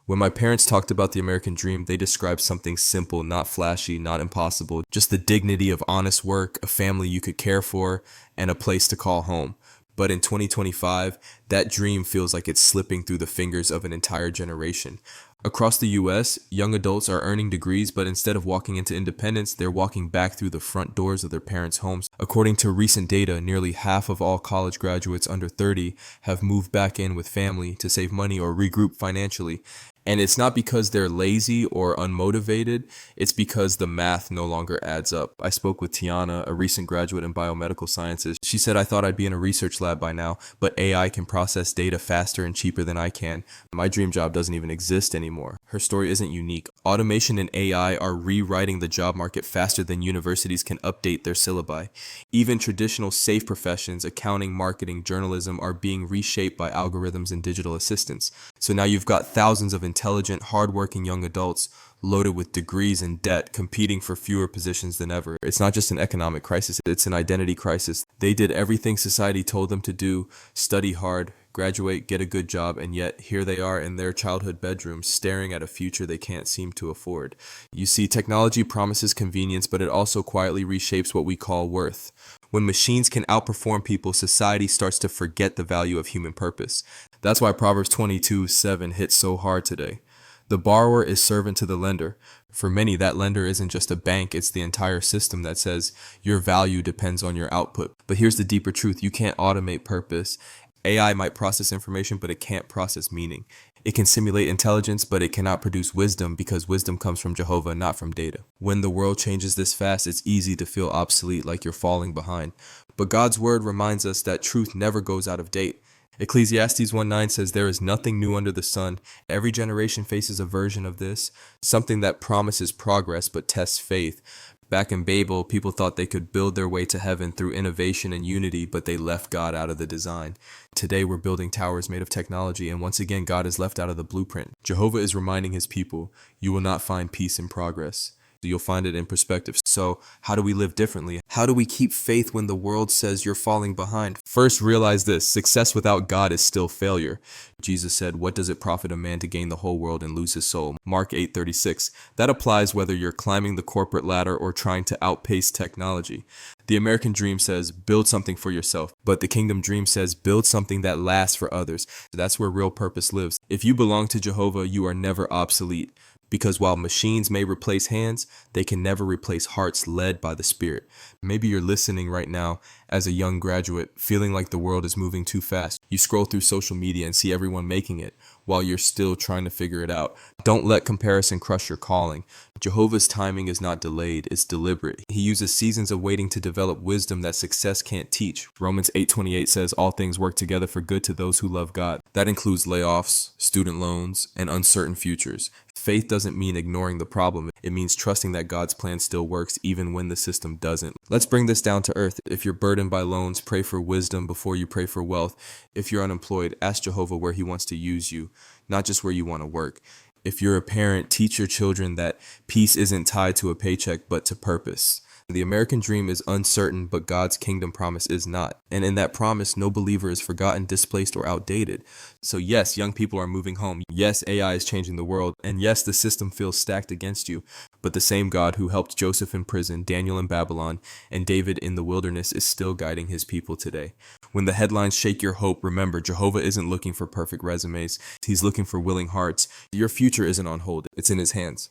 When my parents talked about the American dream, they described something simple, not flashy, not impossible, just the dignity of honest work, a family you could care for, and a place to call home. But in 2025, that dream feels like it's slipping through the fingers of an entire generation. Across the US, young adults are earning degrees, but instead of walking into independence, they're walking back through the front doors of their parents' homes. According to recent data, nearly half of all college graduates under 30 have moved back in with family to save money or regroup financially. And it's not because they're lazy or unmotivated, it's because the math no longer adds up. I spoke with Tiana, a recent graduate in biomedical sciences. She said, I thought I'd be in a research lab by now, but AI can process data faster and cheaper than I can. My dream job doesn't even exist anymore. Her story isn't unique. Automation and AI are rewriting the job market faster than universities can update their syllabi. Even traditional safe professions, accounting, marketing, journalism, are being reshaped by algorithms and digital assistants. So now you've got thousands of intelligent, hardworking young adults loaded with degrees and debt, competing for fewer positions than ever. It's not just an economic crisis, it's an identity crisis. They did everything society told them to do, study hard, graduate, get a good job, and yet here they are in their childhood bedrooms staring at a future they can't seem to afford. You see, technology promises convenience, but it also quietly reshapes what we call worth. When machines can outperform people, society starts to forget the value of human purpose. That's why Proverbs 22:7 hits so hard today. The borrower is servant to the lender. For many, that lender isn't just a bank, it's the entire system that says your value depends on your output. But here's the deeper truth. You can't automate purpose. AI might process information, but it can't process meaning. It can simulate intelligence, but it cannot produce wisdom because wisdom comes from Jehovah, not from data. When the world changes this fast, it's easy to feel obsolete, like you're falling behind. But God's word reminds us that truth never goes out of date. Ecclesiastes 1:9 says there is nothing new under the sun. Every generation faces a version of this, something that promises progress but tests faith. Back in Babel, people thought they could build their way to heaven through innovation and unity, but they left God out of the design. Today, we're building towers made of technology, and once again, God is left out of the blueprint. Jehovah is reminding his people, you will not find peace in progress. You'll find it in perspective. So how do we live differently? How do we keep faith when the world says you're falling behind? First, realize this: success without God is still failure. Jesus said, what does it profit a man to gain the whole world and lose his soul? Mark 8:36. That applies whether you're climbing the corporate ladder or trying to outpace technology. The American dream says, build something for yourself. But the kingdom dream says, build something that lasts for others. That's where real purpose lives. If you belong to Jehovah, you are never obsolete. Because while machines may replace hands, they can never replace hearts led by the Spirit. Maybe you're listening right now as a young graduate, feeling like the world is moving too fast. You scroll through social media and see everyone making it while you're still trying to figure it out. Don't let comparison crush your calling. Jehovah's timing is not delayed, it's deliberate. He uses seasons of waiting to develop wisdom that success can't teach. Romans 8:28 says all things work together for good to those who love God. That includes layoffs, student loans, and uncertain futures. Faith doesn't mean ignoring the problem. It means trusting that God's plan still works even when the system doesn't. Let's bring this down to earth. If you're burdened by loans, pray for wisdom before you pray for wealth. If you're unemployed, ask Jehovah where he wants to use you, not just where you want to work. If you're a parent, teach your children that peace isn't tied to a paycheck, but to purpose. The American dream is uncertain, but God's kingdom promise is not. And in that promise, no believer is forgotten, displaced, or outdated. So yes, young people are moving home. Yes, AI is changing the world. And yes, the system feels stacked against you. But the same God who helped Joseph in prison, Daniel in Babylon, and David in the wilderness is still guiding his people today. When the headlines shake your hope, remember, Jehovah isn't looking for perfect resumes. He's looking for willing hearts. Your future isn't on hold. It's in his hands.